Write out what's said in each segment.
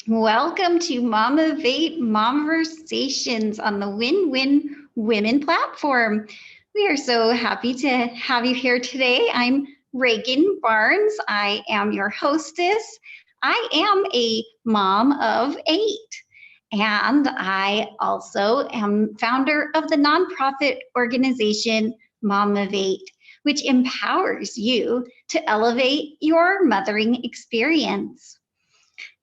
Welcome to Momversations on the Win-Win Women platform. We are so happy to have you here today. I'm Reagan Barnes. I am your hostess. I am a mom of 8, and I also am founder of the nonprofit organization Mom of 8, which empowers you to elevate your mothering experience.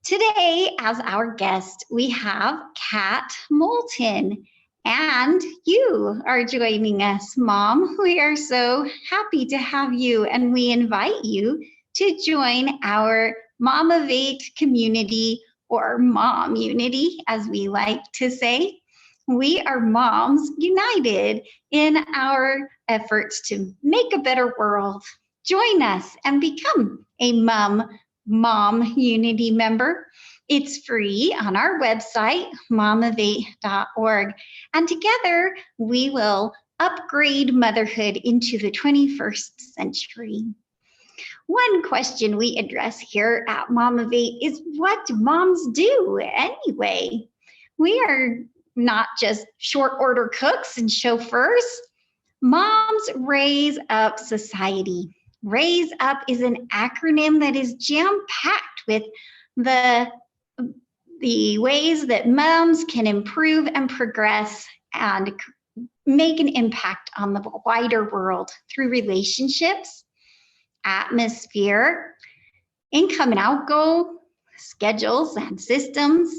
Today, as our guest, we have Kat Moulton, and you are joining us, Mom. We are so happy to have you, and we invite you to join our Mom of 8 community, or Mom Unity, as we like to say. We are moms united in our efforts to make a better world. Join us and become a Mom Unity member. It's free on our website, momov8.org. And together we will upgrade motherhood into the 21st century. One question we address here at Mom of 8 is, what do moms do anyway? We are not just short order cooks and chauffeurs. Moms raise up society. R.A.I.S.E is an acronym that is jam-packed with the ways that moms can improve and progress and make an impact on the wider world through relationships, atmosphere, income and outgo, schedules and systems,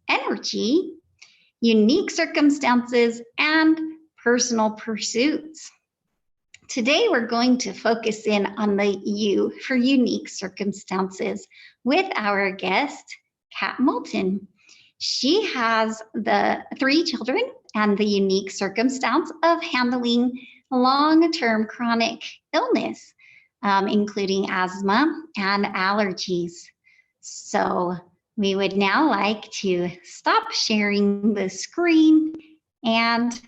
energy, unique circumstances, and personal pursuits. Today, we're going to focus in on the U for unique circumstances with our guest, Kat Moulton. She has the 3 children and the unique circumstance of handling long-term chronic illness, including asthma and allergies. So we would now like to stop sharing the screen and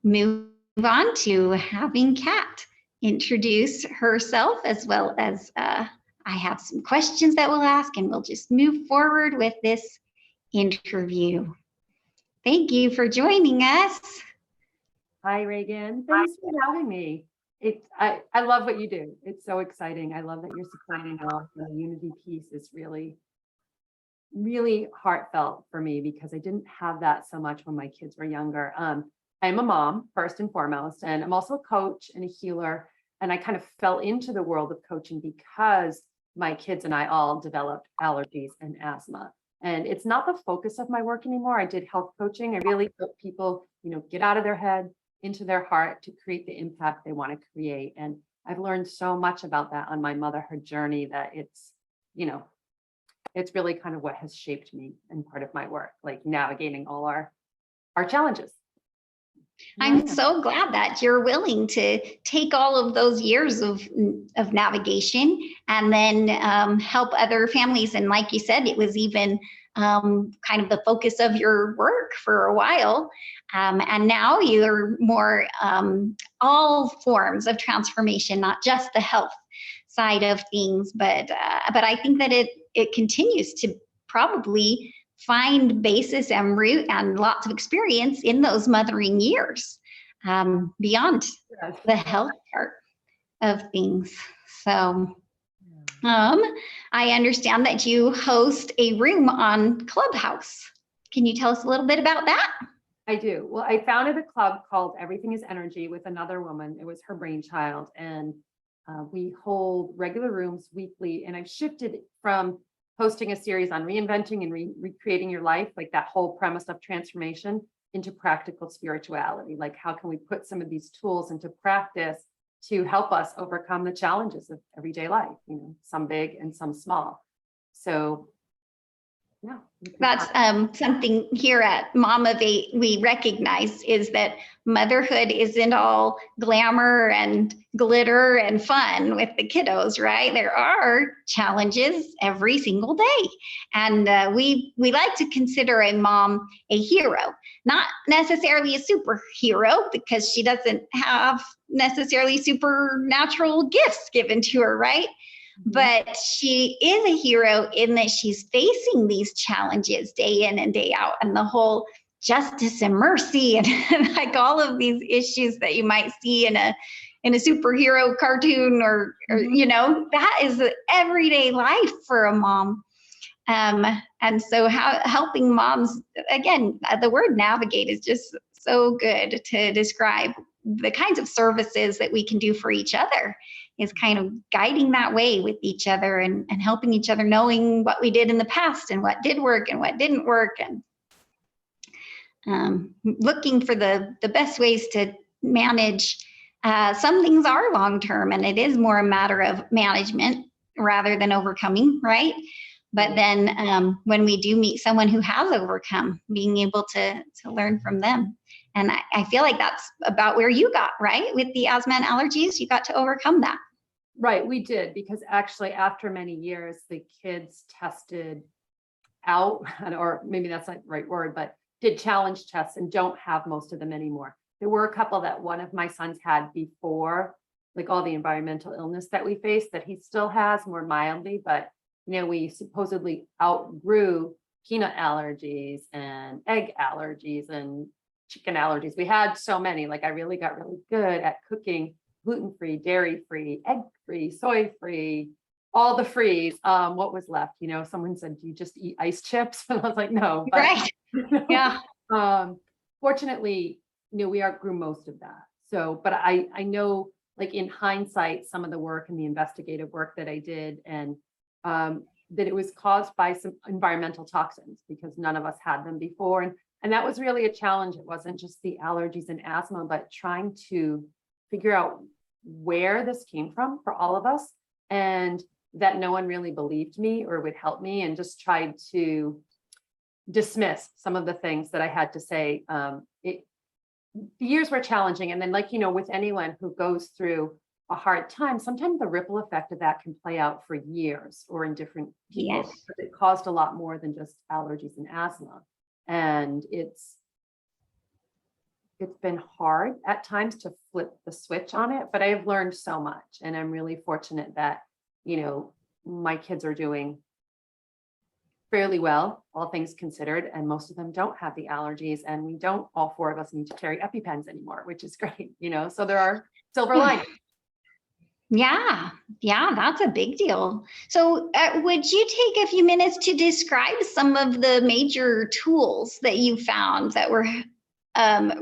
move on to having Kat introduce herself, as well as I have some questions that we'll ask, and we'll just move forward with this interview. Thank you for joining us. Hi, Reagan. Thanks for having me. I love what you do. It's so exciting. I love that you're supporting us. The unity piece is really, really heartfelt for me, because I didn't have that so much when my kids were younger. I'm a mom, first and foremost, and I'm also a coach and a healer. And I kind of fell into the world of coaching because my kids and I all developed allergies and asthma. And it's not the focus of my work anymore. I did health coaching. I really help people, get out of their head, into their heart, to create the impact they want to create. And I've learned so much about that on my motherhood journey that it's really kind of what has shaped me and part of my work, like navigating all our challenges. I'm so glad that you're willing to take all of those years of navigation and then help other families. And like you said, it was even kind of the focus of your work for a while. And now you're more all forms of transformation, not just the health side of things. But I think that it continues to probably find basis and root and lots of experience in those mothering years, beyond the health part of things. So I understand that you host a room on Clubhouse. Can you tell us a little bit about that? I do. Well, I founded a club called Everything is Energy with another woman. It was her brainchild. And we hold regular rooms weekly. And I've shifted from hosting a series on reinventing and recreating your life, like that whole premise of transformation, into practical spirituality. Like, how can we put some of these tools into practice to help us overcome the challenges of everyday life, some big and some small. So yeah. That's something here at Mom of 8 we recognize, is that motherhood isn't all glamour and glitter and fun with the kiddos, right? There are challenges every single day. And we like to consider a mom a hero, not necessarily a superhero, because she doesn't have necessarily supernatural gifts given to her, right? but she is a hero in that she's facing these challenges day in and day out, and the whole justice and mercy and like all of these issues that you might see in a superhero cartoon or you know, that is the everyday life for a mom. And so helping moms, again, the word navigate is just so good to describe the kinds of services that we can do for each other, is kind of guiding that way with each other and helping each other, knowing what we did in the past and what did work and what didn't work, and looking for the best ways to manage. Some things are long-term, and it is more a matter of management rather than overcoming, right? But then when we do meet someone who has overcome, being able to learn from them. And I feel like that's about where you got, right? With the asthma and allergies, you got to overcome that. Right, we did, because actually after many years, the kids tested out, or maybe that's not the right word, but did challenge tests and don't have most of them anymore. There were a couple that one of my sons had before, like all the environmental illness that we face, that he still has more mildly, but you know, we supposedly outgrew peanut allergies and egg allergies and chicken allergies. We had so many, like I really got really good at cooking gluten-free, dairy-free, egg-free, soy-free, all the frees. What was left? You know, someone said, do you just eat ice chips? And I was like, no. But, right. Yeah. Fortunately, you know, we outgrew most of that. So, but I know, like in hindsight, some of the work and the investigative work that I did, and that it was caused by some environmental toxins, because none of us had them before. And that was really a challenge. It wasn't just the allergies and asthma, but trying to figure out where this came from for all of us, and that no one really believed me or would help me, and just tried to dismiss some of the things that I had to say. The years were challenging. And then, like, you know, with anyone who goes through a hard time, sometimes the ripple effect of that can play out for years or in different people. Yes. But it caused a lot more than just allergies and asthma. And it's been hard at times to flip the switch on it, but I've learned so much. And I'm really fortunate that, you know, my kids are doing fairly well, all things considered, and most of them don't have the allergies, and we don't, all four of us, need to carry EpiPens anymore, which is great, you know, so there are silver linings. Yeah, that's a big deal. So would you take a few minutes to describe some of the major tools that you found that were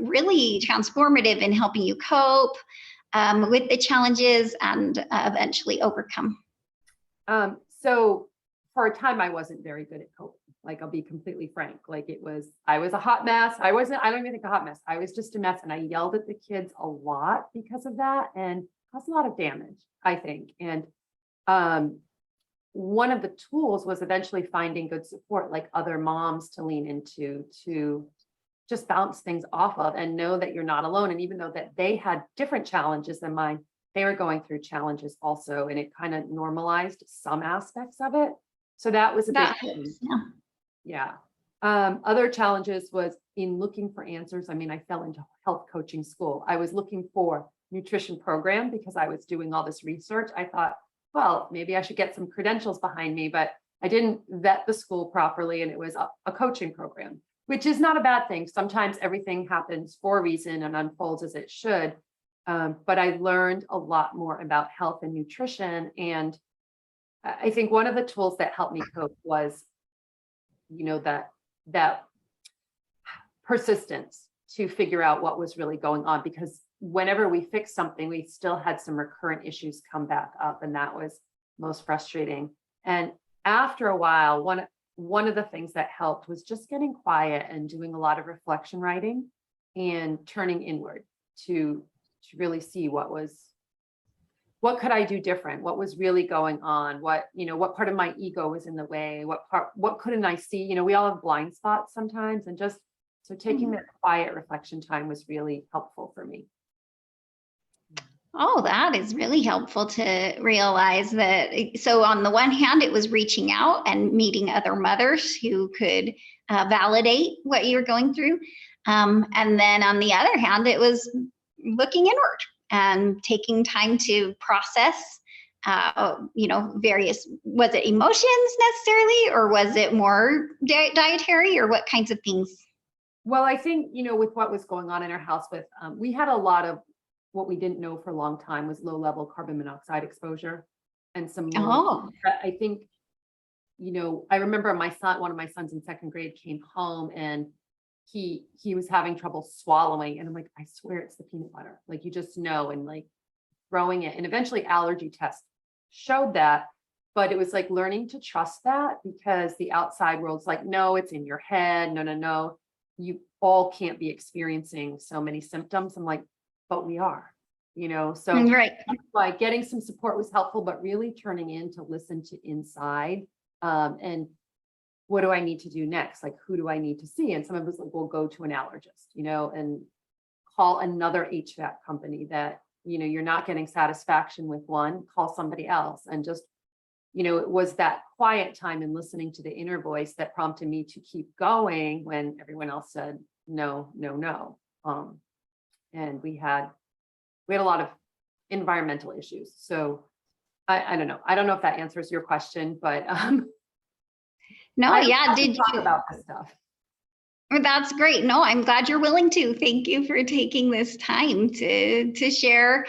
really transformative in helping you cope with the challenges and eventually overcome? So for a time, I wasn't very good at coping. Like, I'll be completely frank. Like, I was a hot mess. I don't even think a hot mess. I was just a mess. And I yelled at the kids a lot because of that, and caused a lot of damage, I think. And one of the tools was eventually finding good support, like other moms to lean into, to just bounce things off of and know that you're not alone. And even though that they had different challenges than mine, they were going through challenges also. And it kind of normalized some aspects of it. So that was a big thing. Yeah. Other challenges was in looking for answers. I mean, I fell into health coaching school. I was looking for nutrition program because I was doing all this research. I thought, well, maybe I should get some credentials behind me, but I didn't vet the school properly. And it was a coaching program, which is not a bad thing. Sometimes everything happens for a reason and unfolds as it should. But I learned a lot more about health and nutrition. And I think one of the tools that helped me cope was, you know, that persistence to figure out what was really going on, because whenever we fixed something, we still had some recurrent issues come back up, and that was most frustrating. And after a while, one of the things that helped was just getting quiet and doing a lot of reflection writing and turning inward to really see what could I do different? What was really going on? What part of my ego was in the way? What couldn't I see? You know, we all have blind spots sometimes, and just so taking that quiet reflection time was really helpful for me. Oh, that is really helpful to realize that. So on the one hand, it was reaching out and meeting other mothers who could validate what you're going through. And then on the other hand, it was looking inward and taking time to process various, was it emotions necessarily, or was it more dietary, or what kinds of things? Well, I think, with what was going on in our house with, we had a lot of what we didn't know for a long time was low level carbon monoxide exposure and some more. Oh, I think, I remember one of my sons in second grade came home and he was having trouble swallowing. And I'm like, I swear it's the peanut butter. Like, you just know, and like throwing it. And eventually allergy tests showed that, but it was like learning to trust that, because the outside world's like, no, it's in your head. No, no, no. You all can't be experiencing so many symptoms. I'm like, but we are, so right. that's why getting some support was helpful, but really turning in to listen to inside. And what do I need to do next? Like, who do I need to see? And some of us like, will go to an allergist, and call another HVAC company that, you're not getting satisfaction with one, call somebody else. And just, it was that quiet time and listening to the inner voice that prompted me to keep going when everyone else said, no, no, no. And we had a lot of environmental issues. So I don't know. I don't know if that answers your question, but No, I yeah. did talk about this stuff. That's great. No, I'm glad you're willing to. Thank you for taking this time to share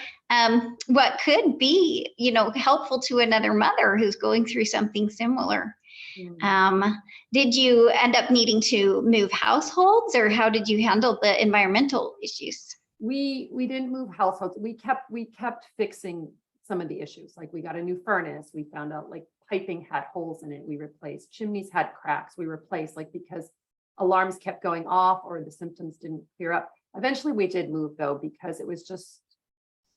what could be, helpful to another mother who's going through something similar. Did you end up needing to move households, or how did you handle the environmental issues? We didn't move households. We kept fixing some of the issues. Like, we got a new furnace. We found out like piping had holes in it. We replaced. Chimneys had cracks. We replaced, like, because alarms kept going off or the symptoms didn't clear up. Eventually we did move, though, because it was just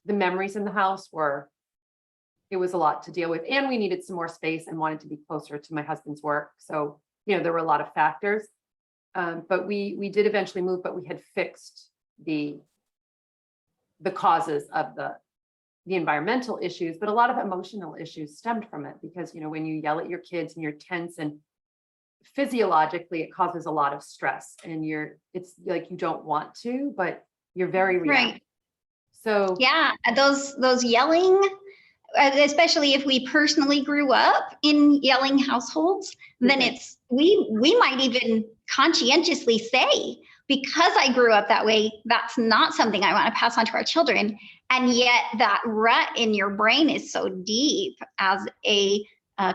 the memories in the house it was a lot to deal with. And we needed some more space and wanted to be closer to my husband's work. So, there were a lot of factors. But we did eventually move, but we had fixed the causes of the environmental issues, but a lot of emotional issues stemmed from it, because, when you yell at your kids and you're tense, and physiologically it causes a lot of stress, and it's like you don't want to, but you're very reactive. Right. So yeah, those yelling, especially if we personally grew up in yelling households, then it's we might even conscientiously say, because I grew up that way, that's not something I want to pass on to our children. And yet that rut in your brain is so deep as a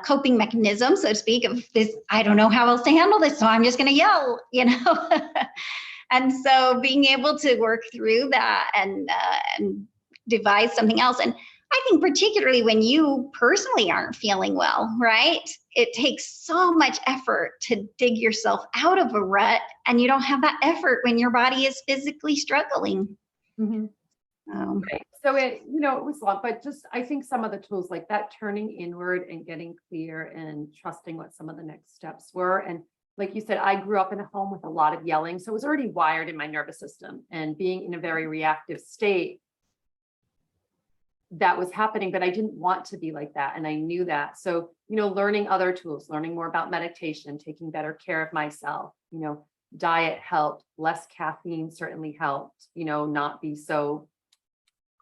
coping mechanism, so to speak, of this, I don't know how else to handle this, so I'm just going to yell, And so being able to work through that and devise something else. And I think particularly when you personally aren't feeling well, right? It takes so much effort to dig yourself out of a rut, and you don't have that effort when your body is physically struggling. Mm-hmm. Right. So it was long, but just, I think some of the tools like that, turning inward and getting clear and trusting what some of the next steps were. And like you said, I grew up in a home with a lot of yelling. So it was already wired in my nervous system, and being in a very reactive state, that was happening, but I didn't want to be like that. And I knew that. So, learning other tools, learning more about meditation, taking better care of myself, diet helped, less caffeine certainly helped, not be so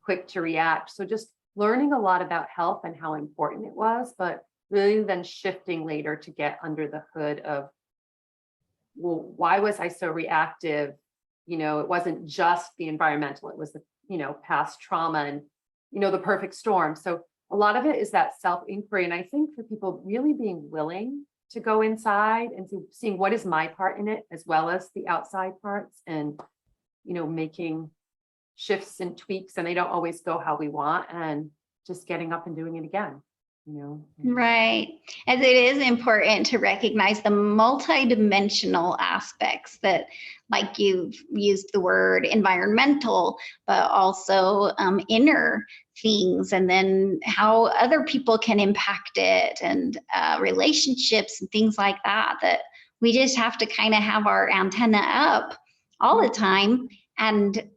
quick to react. So just learning a lot about health and how important it was, but really then shifting later to get under the hood of, well, why was I so reactive? It wasn't just the environmental, it was the, past trauma and, the perfect storm. So a lot of it is that self-inquiry. And I think for people really being willing to go inside and seeing what is my part in it, as well as the outside parts, and, making shifts and tweaks, and they don't always go how we want, and just getting up and doing it again. Right. As it is important to recognize the multidimensional aspects that, like you've used the word environmental, but also inner things, and then how other people can impact it, and relationships and things like that, that we just have to kind of have our antenna up all the time. And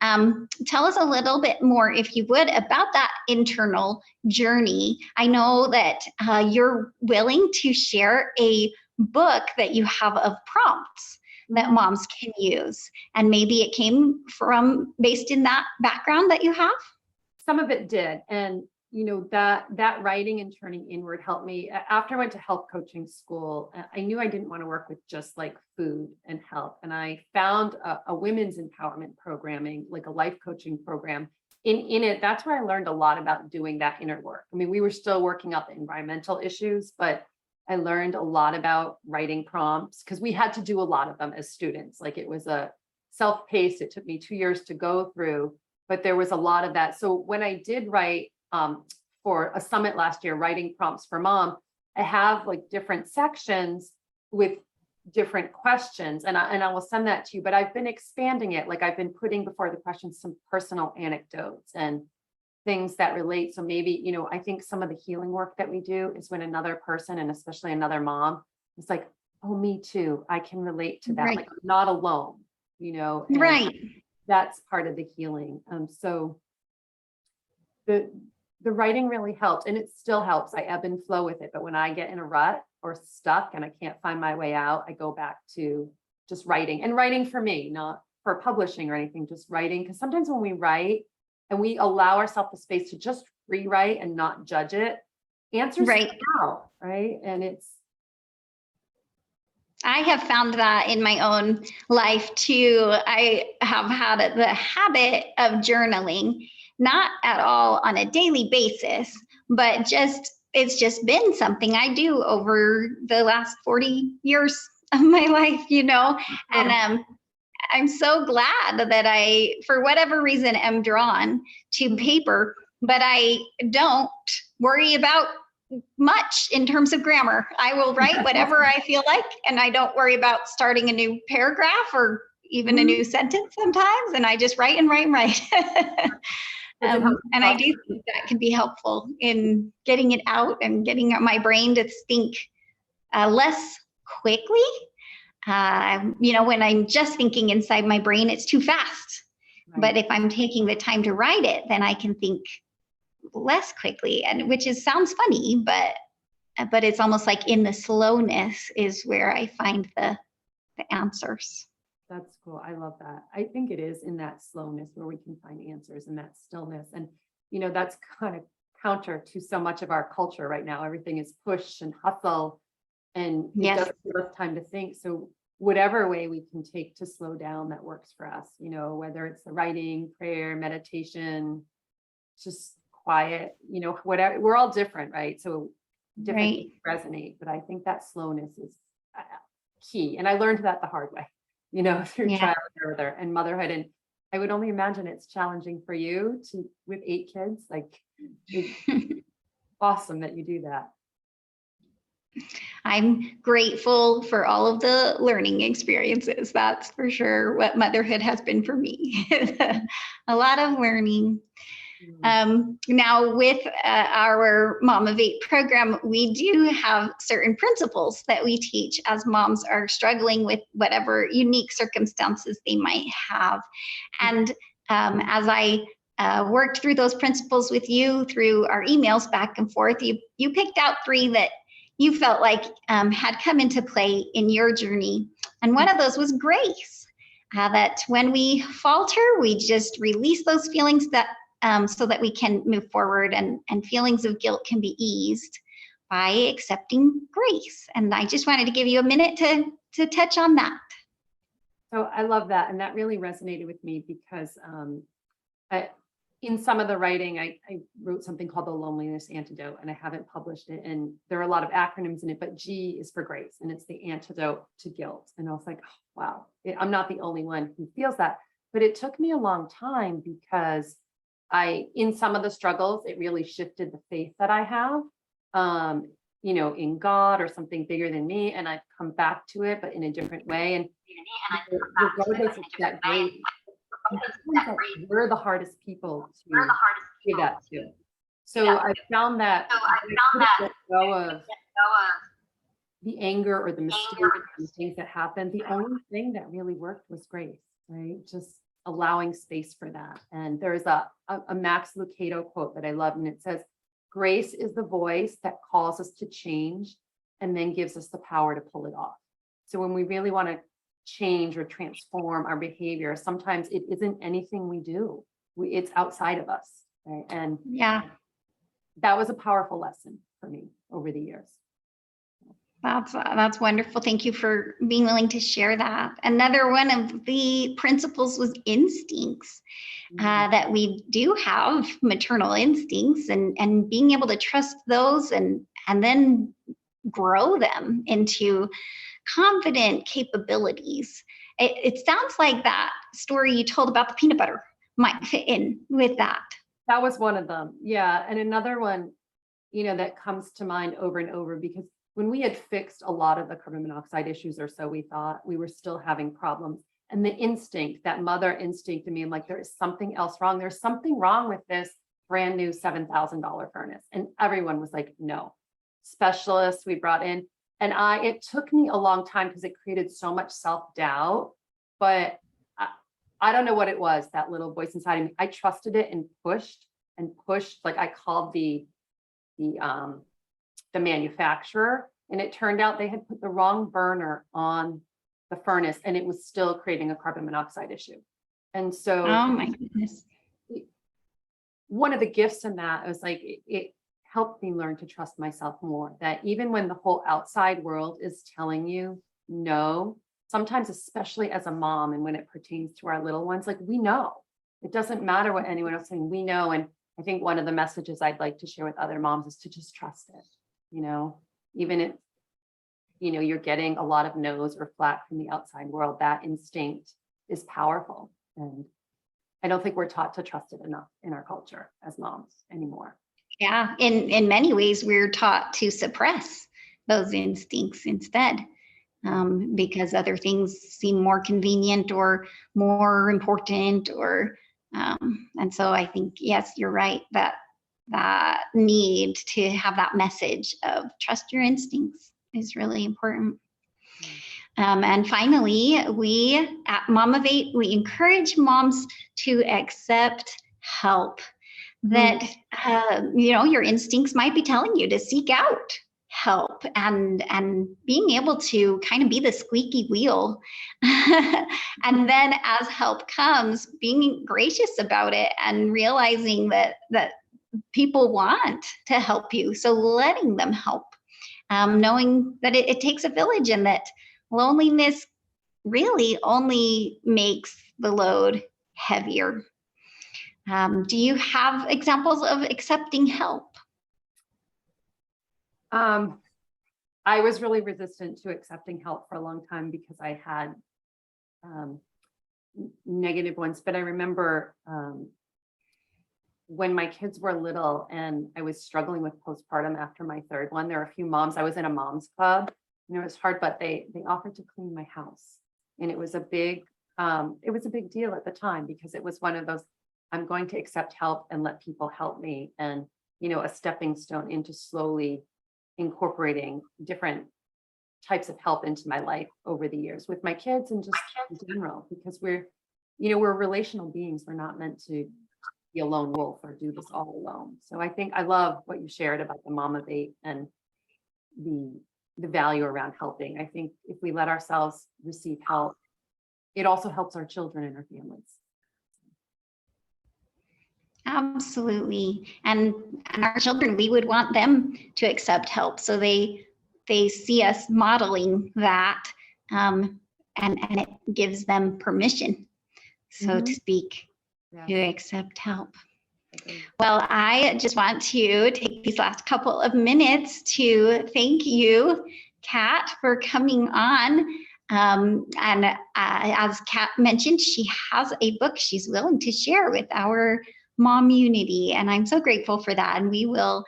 tell us a little bit more, if you would, about that internal journey. I know that you're willing to share a book that you have of prompts that moms can use. And maybe it came from based in that background that you have? Some of it did. And that writing and turning inward helped me. After I went to health coaching school, I knew I didn't want to work with just like food and health. And I found a women's empowerment programming, like a life coaching program. In it, that's where I learned a lot about doing that inner work. I mean, we were still working out the environmental issues, but I learned a lot about writing prompts because we had to do a lot of them as students. Like it was a self-paced, it took me 2 years to go through, but there was a lot of that. So when I did write for a summit last year, writing prompts for mom, I have like different sections with different questions, and I will send that to you, but I've been expanding it. Like I've been putting before the questions some personal anecdotes and things that relate. So maybe, I think some of the healing work that we do is when another person, and especially another mom, is like, oh, me too, I can relate to that. Right. Like I'm not alone, and Right. that's part of the healing. So the writing really helped, and it still helps. I ebb and flow with it. But when I get in a rut or stuck and I can't find my way out, I go back to just writing, and writing for me, not for publishing or anything, just writing. Because sometimes when we write and we allow ourselves the space to just rewrite and not judge it, answers Right. come out, right? And I have found that in my own life too. I have had the habit of journaling, not at all on a daily basis, but it's just been something I do over the last 40 years of my life, and I'm so glad that I, for whatever reason, am drawn to paper, but I don't worry about much in terms of grammar. I will write whatever I feel like, and I don't worry about starting a new paragraph or even a new sentence sometimes. And I just write and write and write. And I do think that can be helpful in getting it out and getting my brain to think less quickly. When I'm just thinking inside my brain, it's too fast. Right. But if I'm taking the time to write it, then I can think less quickly, and which sounds funny, but it's almost like in the slowness is where I find the answers. That's cool. I love that. I think it is in that slowness where we can find answers, and that stillness. And that's kind of counter to so much of our culture right now. Everything is push and hustle, and it doesn't give us time to think. So whatever way we can take to slow down that works for us, whether it's the writing, prayer, meditation, just quiet, whatever. We're all different, right? So different things resonate, but I think that slowness is key. And I learned that the hard way, through trial and error and motherhood. And I would only imagine it's challenging for you with 8 kids. Like, it's awesome that you do that. I'm grateful for all of the learning experiences. That's for sure what motherhood has been for me. A lot of learning. Now with our Mom of 8 program, we do have certain principles that we teach as moms are struggling with whatever unique circumstances they might have. And as I worked through those principles with you through our emails back and forth, you picked out 3 that you felt like had come into play in your journey. And one of those was grace, that when we falter, we just release those feelings that so that we can move forward, and feelings of guilt can be eased by accepting grace. And I just wanted to give you a minute to touch on that. So I love that. And that really resonated with me because in some of the writing, I wrote something called the loneliness antidote, and I haven't published it. And there are a lot of acronyms in it, but G is for grace, and it's the antidote to guilt. And I was like, oh, wow, I'm not the only one who feels that. But it took me a long time because in some of the struggles, it really shifted the faith that I have, in God or something bigger than me. And I've come back to it, but in a different way. And regardless of that grace, we're the hardest people to give that to. So I found that let go of the anger or the mistakes and things that happened. The only thing that really worked was grace, right? Just allowing space for that. And there's a Max Lucado quote that I love, and it says, grace is the voice that calls us to change and then gives us the power to pull it off. So when we really want to change or transform our behavior, sometimes it isn't anything we do. It's outside of us, right? And that was a powerful lesson for me over the years. That's wonderful. Thank you for being willing to share that. Another one of the principles was instincts, that we do have maternal instincts, and being able to trust those and then grow them into confident capabilities. It sounds like that story you told about the peanut butter might fit in with that. That was one of them. Yeah. And another one, that comes to mind over and over, because when we had fixed a lot of the carbon monoxide issues, or so we thought, we were still having problems. And the instinct, that mother instinct in me, I'm like, there is something else wrong. There's something wrong with this brand new $7,000 furnace. And everyone was like, no. Specialists we brought in. And it took me a long time because it created so much self-doubt, but I don't know what it was, that little voice inside of me. I trusted it and pushed. Like I called the manufacturer, and it turned out they had put the wrong burner on the furnace, and it was still creating a carbon monoxide issue. And so, oh my goodness, one of the gifts in that was like, it helped me learn to trust myself more, that even when the whole outside world is telling you no, sometimes, especially as a mom, and when it pertains to our little ones, like, we know, it doesn't matter what anyone else is saying, we know. And I think one of the messages I'd like to share with other moms is to just trust it. Even if, you're getting a lot of no's or flack from the outside world, that instinct is powerful. And I don't think we're taught to trust it enough in our culture as moms anymore. Yeah, in many ways, we're taught to suppress those instincts instead, because other things seem more convenient or more important, and so I think, yes, you're right, that need to have that message of trust your instincts is really important. And finally, we at Momversation, we encourage moms to accept help. That your instincts might be telling you to seek out help, and being able to kind of be the squeaky wheel, and then as help comes, being gracious about it and realizing that people want to help you, so letting them help, knowing that it takes a village, and that loneliness really only makes the load heavier. Do you have examples of accepting help? I was really resistant to accepting help for a long time because I had negative ones. But I remember when my kids were little and I was struggling with postpartum after my third one, there were a few moms. I was in a mom's club, and it was hard, but they offered to clean my house. And it was a big deal at the time, because it was one of those, I'm going to accept help and let people help me. And, a stepping stone into slowly incorporating different types of help into my life over the years with my kids, and just in general, because we're relational beings. We're not meant to be a lone wolf or do this all alone. So I think I love what you shared about the Mom of 8 and the value around helping. I think if we let ourselves receive help, it also helps our children and our families. Absolutely. And our children, we would want them to accept help, so they see us modeling that, and it gives them permission, so to speak, to accept help. Well, I just want to take these last couple of minutes to thank you, Kat, for coming on. And as Kat mentioned, she has a book she's willing to share with our Mommunity, and I'm so grateful for that. And we will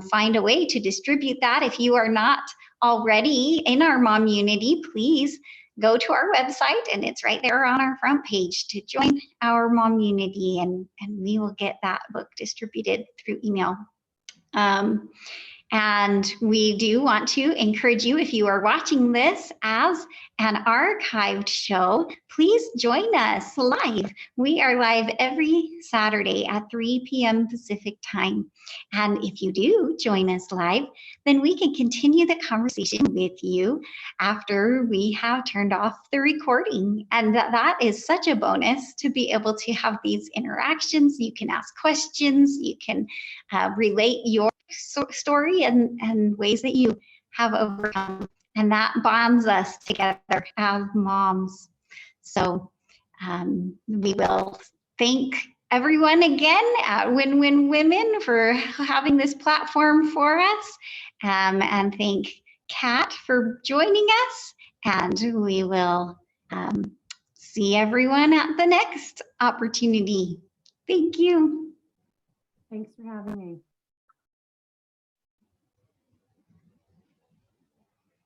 find a way to distribute that. If you are not already in our Mommunity, please go to our website, and it's right there on our front page to join our Mommunity, and we will get that book distributed through email. And we do want to encourage you, if you are watching this as an archived show, please join us live. We are live every Saturday at 3 p.m. Pacific time. And if you do join us live, then we can continue the conversation with you after we have turned off the recording. And that is such a bonus to be able to have these interactions. You can ask questions, you can relate your story and ways that you have overcome, and that bonds us together as moms. So we will thank everyone again at Win-Win Women for having this platform for us, and thank Kat for joining us, and we will see everyone at the next opportunity. Thank you. Thanks for having me.